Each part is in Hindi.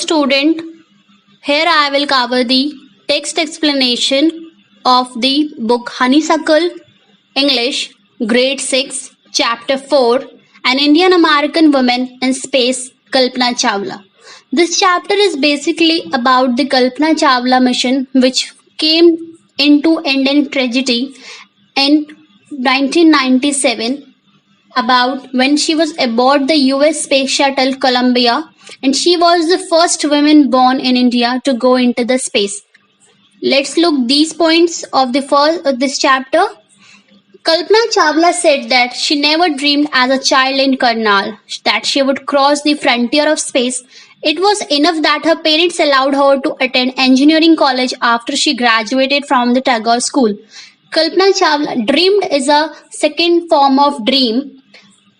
student, here I will cover the text explanation of the book Honeysuckle, English, Grade 6, Chapter 4, An Indian American Woman in Space, Kalpana Chawla. This chapter is basically about the Kalpana Chawla mission, which came into Indian tragedy in 1997, about when she was aboard the US space shuttle Columbia, and she was the first woman born in India to go into the space. Let's look these points of the first of this chapter. Kalpana Chawla said that she never dreamed as a child in Karnal that she would cross the frontier of space. It was enough that her parents allowed her to attend engineering college after she graduated from the Tagore School. Kalpana Chawla dreamed is a second form of dream.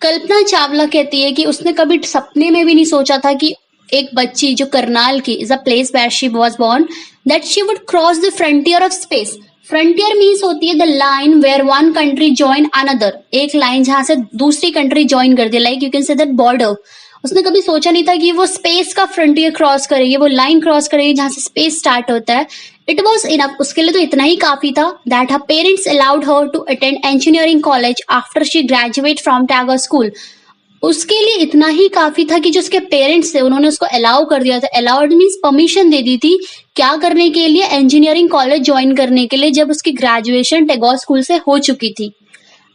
Kalpana Chawla कहती है कि उसने कभी सपने में भी नहीं सोचा था कि एक बच्ची जो करनाल की is a place where she was born that she would cross the frontier of space. Frontier means होती है the line where one country join another, एक लाइन जहां से दूसरी कंट्री ज्वाइन कर दे, like you can say that border. उसने कभी सोचा नहीं था कि वो स्पेस का फ्रंटियर क्रॉस करेगी, वो लाइन क्रॉस करेगी जहां से स्पेस स्टार्ट होता है. इट वॉज इनफ, उसके लिए तो इतना ही काफी था that her parents allowed her to attend engineering college after she graduate from Tagore school. उसके लिए इतना ही काफी था कि जो उसके पेरेंट्स थे उन्होंने उसको अलाउ कर दिया था. अलाउड मीन्स परमिशन दे दी थी. क्या करने के लिए? इंजीनियरिंग कॉलेज ज्वाइन करने के लिए, जब उसकी ग्रेजुएशन टैगोर स्कूल से हो चुकी थी.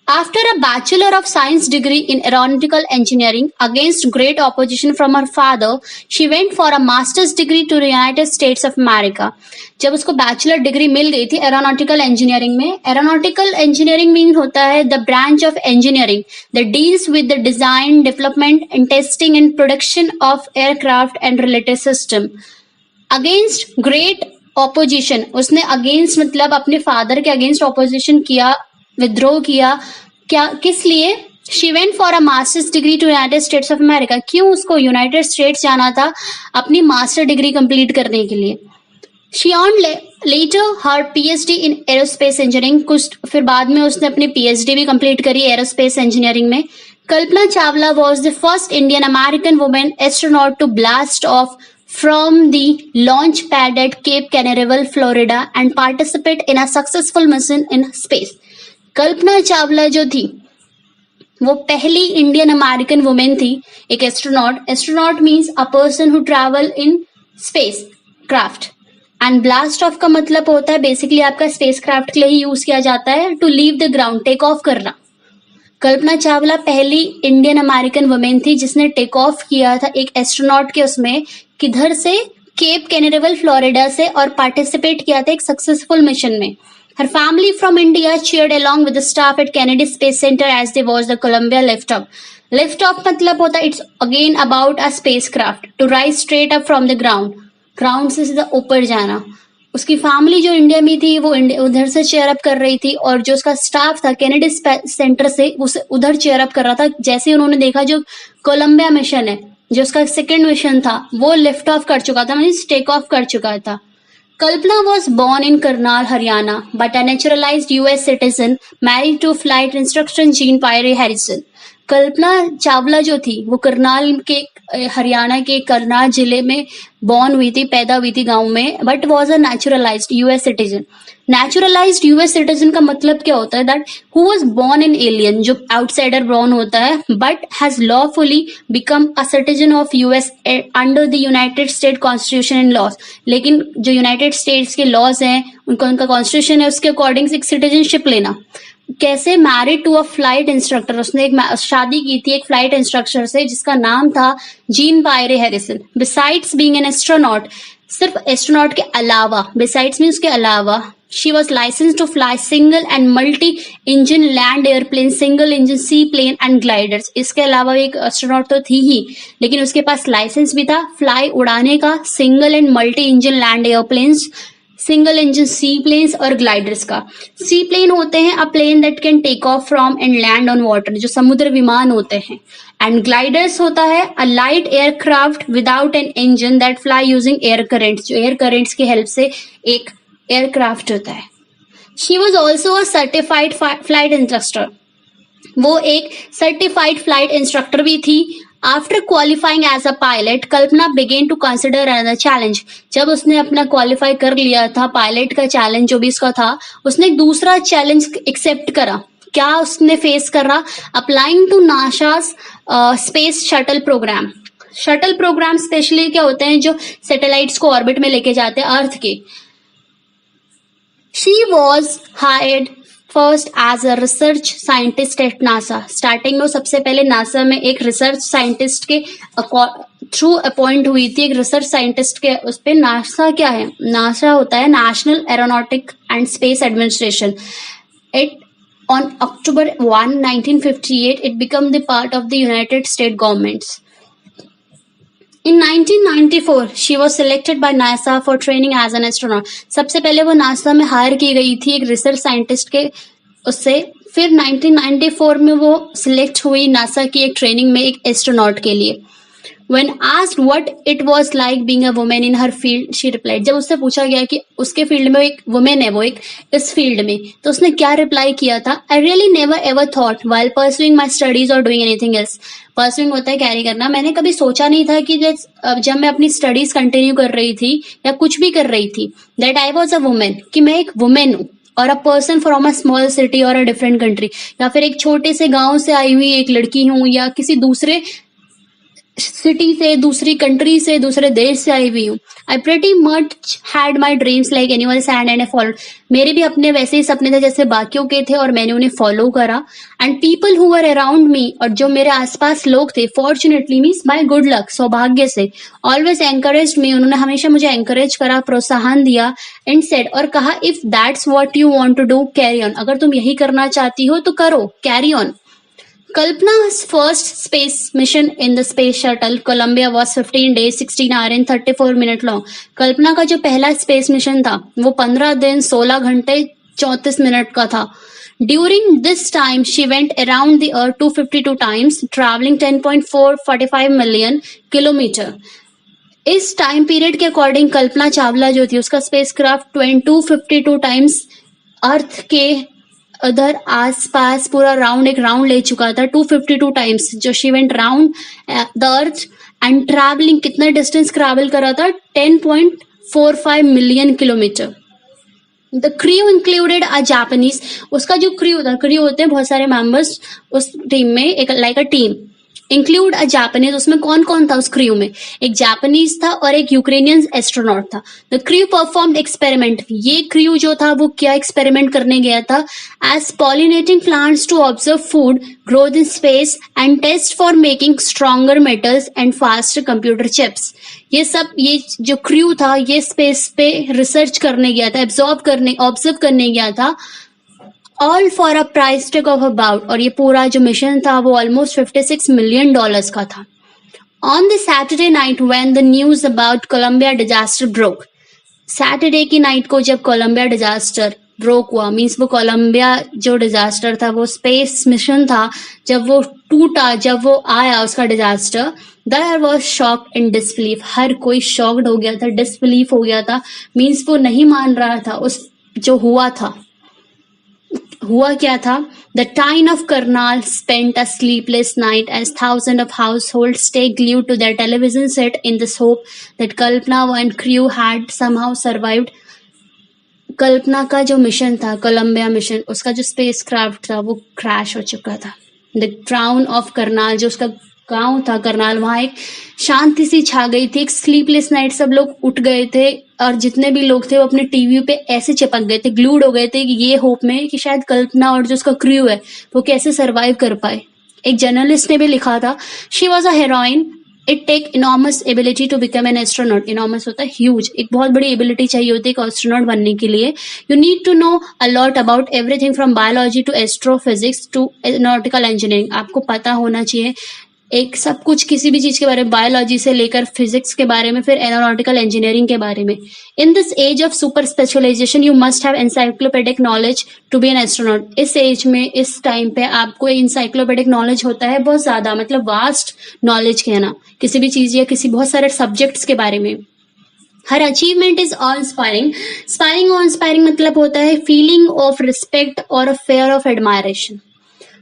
After a Bachelor of Science degree in Aeronautical Engineering, against great opposition from her father, she went for a master's degree to the United States of America. जब उसको बैचलर डिग्री मिल गई थी एरोनॉटिकल इंजीनियरिंग में. एरोनॉटिकल इंजीनियरिंग मीन होता है the branch of engineering that deals with the design, development and testing and production of aircraft and related system. Against great opposition, उसने अगेंस्ट मतलब अपने फादर के अगेंस्ट ऑपोजिशन किया, विद्रोह किया. क्या, किस लिए? She went for a masters degree to United States of America. क्यों उसको यूनाइटेड स्टेट्स जाना था अपनी मास्टर डिग्री कंप्लीट करने के लिए? She on later her PhD in aerospace engineering. कुछ फिर बाद में उसने अपनी पीएचडी भी कंप्लीट करी एरोस्पेस इंजीनियरिंग में. Kalpana Chawla was the first Indian American women astronaut to blast off from the launch pad at Cape Canaveral, Florida and participate in a successful mission in space. Kalpana Chawla जो थी वो पहली इंडियन अमेरिकन वुमेन थी, एक astronaut. Astronaut means a person who travel in space craft, and blast of का मतलब होता है बेसिकली आपका स्पेस क्राफ्ट के लिए ही यूज किया जाता है to leave the ground, take off करना. कल्पना चावला पहली इंडियन अमेरिकन वुमेन थी जिसने टेक ऑफ किया था एक एस्ट्रोनॉट के उसमें, किधर से? केप कैनावेरल फ्लोरिडा से, और पार्टिसिपेट किया था एक सक्सेसफुल मिशन में. Her family from India cheered along with the staff at Kennedy Space Center as they watched the Columbia liftoff. Liftoff मतलब होता है, it's again about a spacecraft to rise straight up from the ground. Ground से सीधा ऊपर जाना. उसकी फैमिली जो इंडिया में थी वो उधर से चेयर अप कर रही थी, और जो उसका स्टाफ था कैनेडी सेंटर से उसे उधर चेयर अप कर रहा था. जैसे उन्होंने देखा जो कोलंबिया मिशन है, जो उसका सेकेंड मिशन था, वो लिफ्ट ऑफ कर चुका था, मीन्स टेक ऑफ कर चुका था. Kalpana was born in Karnal, Haryana, but a naturalized US citizen, married to flight instructor Jean Pierre Harrison. Kalpana Chawla जो थी वो करनाल के हरियाणा के करनाल जिले में बॉर्न हुई थी, पैदा हुई थी गांव में, but was a naturalized US citizen. Naturalized US citizen का मतलब क्या होता है? That who was born in alien, जो आउटसाइडर बॉर्न होता है, but has lawfully become a citizen of US under the United State constitution and laws. लेकिन जो यूनाइटेड स्टेट्स के लॉज हैं, उनका कॉन्स्टिट्यूशन है, उसके अकॉर्डिंग एक सिटीजनशिप लेना. कैसे? Married to a flight instructor, उसने एक शादी की थी एक फ्लाइट इंस्ट्रक्टर से जिसका नाम था Jean Pierre Harrison. Besides being an astronaut, सिर्फ एस्ट्रोनॉट के अलावा, बिसाइड्स मीन उसके अलावा, she was license to fly single and multi engine land airplane, single engine sea plane and gliders. इसके अलावा एक एस्ट्रोनॉट तो थी ही, लेकिन उसके पास लाइसेंस भी था फ्लाई उड़ाने का, single and multi engine land airplanes, single engine sea planes और ग्लाइडर्स का. सी प्लेन होते हैं a plane that can take off from and land on water, जो समुद्र विमान होते हैं. एंड ग्लाइडर्स होता है a light aircraft without an engine that fly using air currents, जो एयर करेंट्स की हेल्प से एक एयरक्राफ्ट होता है. She was also a certified flight instructor, वो एक सर्टिफाइड फ्लाइट इंस्ट्रक्टर भी थी. After qualifying as a pilot Kalpana began to consider another challenge. जब उसने अपना क्वालिफाई कर लिया था पायलट का चैलेंज जो भी इसका था, उसने एक दूसरा चैलेंज एक्सेप्ट करा। क्या उसने फेस करा? Applying to NASA's space shuttle program. Shuttle program specially क्या होते हैं, जो सैटेलाइट्स को ऑर्बिट में लेके जाते हैं अर्थ के। She was hired first as a research scientist at NASA. Starting में वो सबसे पहले नासा में एक रिसर्च साइंटिस्ट के थ्रू अपॉइंट हुई थी, एक रिसर्च साइंटिस्ट के उस पे। नासा क्या है? नासा होता है national aeronautic and space administration. It on October 1, 1958, it became the part of the United States governments. In 1994, she was selected by NASA for training as an astronaut. सबसे पहले वो नासा में हायर की गई थी एक रिसर्च साइंटिस्ट के उससे। फिर 1994 में वो सिलेक्ट हुई नासा की एक ट्रेनिंग में एक एस्ट्रोनॉट के लिए। When asked what it was like being a woman in her field, she replied. जब उससे पूछा गया कि उसके फील्ड में एक वुमेन है, वो एक इस फील्ड में, तो उसने क्या रिप्लाई किया था? I really never ever thought while pursuing my studies or doing anything else. Pursuing होता है कैरी करना। मैंने कभी सोचा नहीं था कि जब मैं अपनी स्टडीज कंटिन्यू कर रही थी या कुछ भी कर रही थी, that I was a woman, कि मैं एक वुमेन हूँ, और a person from a small city और अ डिफरेंट कंट्री, या फिर एक छोटे से गांव से आई हुई एक लड़की हूँ, या किसी दूसरे सिटी से, दूसरी कंट्री से, दूसरे देश से आई हुई हूँ। I pretty much had my dreams like anyone had and I followed. मेरे भी अपने वैसे ही सपने थे जैसे बाकियों के थे, और मैंने उन्हें फॉलो करा। And people who were around me, और जो मेरे आसपास लोग थे, fortunately means by good luck, सौभाग्य से, ऑलवेज एनकरेज मी, उन्होंने हमेशा मुझे एनकरेज करा, प्रोत्साहन दिया। एंड सेड, और कहा, if that's what you want to do carry on. अगर तुम यही करना चाहती हो तो करो, carry on. Kalpana's first space mission in the space shuttle Columbia was 15 days, 16 hours and 34 minutes long. कल्पना का जो पहला स्पेस मिशन था वो 15 दिन 16 घंटे 34 मिनट का था। During this time, she went around the Earth 252 times, traveling 10.445 million kilometer. इस टाइम पीरियड के अकॉर्डिंग कल्पना चावला जो थी उसका स्पेसक्राफ्ट 252 टाइम्स अर्थ के उधर आसपास पूरा राउंड एक राउंड ले चुका था 252 टाइम्स, जो she went round the earth and travelling कितना डिस्टेंस ट्रैवल करा था 10.45 million kilometre. The crew included a Japanese. उसका जो क्रू था, क्रू होते हैं बहुत सारे मेंबर्स उस टीम में, एक like a team. Include a Japanese, उसमें कौन कौन था उस क्रू में? एक जापानीज था और एक यूक्रेनियन एस्ट्रोनॉट था। The crew performed experiment. ये क्रू जो था वो क्या एक्सपेरिमेंट करने गया था? As pollinating plants to observe food growth in space and test for making stronger metals and fast computer chips. ये जो क्रू था ये स्पेस पे रिसर्च करने गया था, ऑब्जर्व करने गया था, all for a price tag of about, और ये पूरा जो मिशन था वो ऑलमोस्ट $56 मिलियन का था। On the Saturday night when the news about Columbia disaster broke. Saturday की नाइट को जब कोलंबिया डिजास्टर ब्रोक हुआ, मीन्स वो कोलंबिया जो डिजास्टर था, वो स्पेस मिशन था, जब वो टूटा, जब वो आया उसका disaster, there was shock and disbelief. हर कोई शॉक्ड हो गया था, डिसबिलीफ हो गया था, मीन्स वो नहीं मान रहा था उस जो हुआ था। हुआ क्या था? The town of Karnal spent a sleepless night as thousands of households stayed glued to their television set in this hope that Kalpana and crew had somehow survived. कल्पना का जो मिशन था, कोलंबिया मिशन, उसका जो स्पेस क्राफ्ट था वो क्रैश हो चुका था। द टाउन ऑफ करनाल, जो उसका गांव था करनाल, वहां एक शांति सी छा गई थी, एक स्लीपलेस नाइट, सब लोग उठ गए थे, और जितने भी लोग थे वो अपने टीवी पे ऐसे चिपक गए थे, ग्लूड हो गए थे कि ये होप में कि शायद कल्पना और जो उसका क्रू है वो कैसे सरवाइव कर पाए। एक जर्नलिस्ट ने भी लिखा था, she was a heroine, it take enormous ability to become an astronaut. Enormous होता है ह्यूज, एक बहुत बड़ी एबिलिटी चाहिए होती है एक एस्ट्रोनॉट बनने के लिए। You need to know a lot about everything from biology to astrophysics to aeronautical engineering. आपको पता होना चाहिए एक सब कुछ, किसी भी चीज के बारे में, बायोलॉजी से लेकर फिजिक्स के बारे में, फिर एरोनॉटिकल इंजीनियरिंग के बारे में। In this age of super specialization you must have encyclopedic knowledge to be an astronaut. इस एज में, इस टाइम पे आपको इंसाइक्लोपीडिक नॉलेज होता है बहुत ज्यादा, मतलब वास्ट नॉलेज कहना किसी भी चीज या किसी बहुत सारे सब्जेक्ट्स के बारे में। हर achievement is all inspiring. Inspiring और इंस्पायरिंग मतलब होता है फीलिंग ऑफ रिस्पेक्ट और a fair of admiration.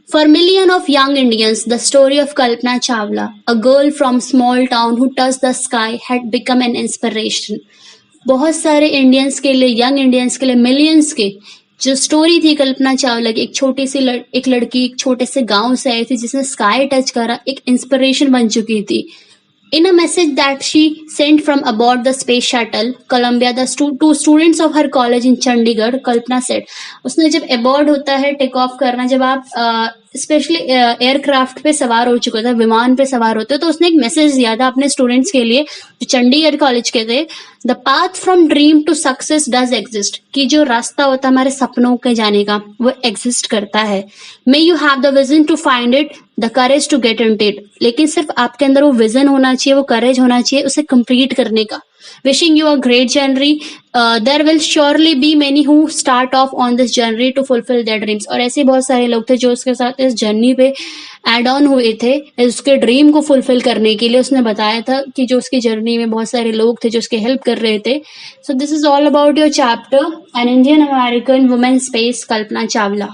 For millions of young Indians, the story of Kalpana Chawla, a girl from small town who touched the sky, had become an inspiration. बहुत सारे इंडियंस के लिए, यंग इंडियंस के लिए, मिलियंस के जो स्टोरी थी कल्पना चावला की, एक छोटी सी एक लड़की एक छोटे से गांव से आई थी जिसने स्काई टच करा, एक इंस्पिरेशन बन चुकी थी. In a message that she sent from aboard the space shuttle Columbia, the two students of her college in Chandigarh, Kalpana said, उसने जब aboard होता है, टेक ऑफ करना, जब आप स्पेशली एयरक्राफ्ट पे सवार हो चुके थे, विमान पे सवार होते हो, तो उसने एक मैसेज दिया था अपने स्टूडेंट्स के लिए जो चंडीगढ़ कॉलेज के थे. The path from dream to success does exist, कि जो रास्ता होता है हमारे सपनों के जाने का वो एग्जिस्ट करता है. May you have the vision to find it, the courage to get into it, लेकिन सिर्फ आपके अंदर वो विजन होना चाहिए, वो करेज होना चाहिए उसे कंप्लीट करने का. Wishing you a great journey. There will surely be many who start off on this journey to fulfill their dreams. और ऐसे बहुत सारे लोग थे जो उसके साथ इस जर्नी पे एड ऑन हुए थे उसके ड्रीम को फुलफिल करने के लिए. उसने बताया था कि जो उसकी जर्नी में बहुत सारे लोग थे जो उसके हेल्प कर रहे थे. So this is all about your chapter an Indian American women space Kalpana Chawla.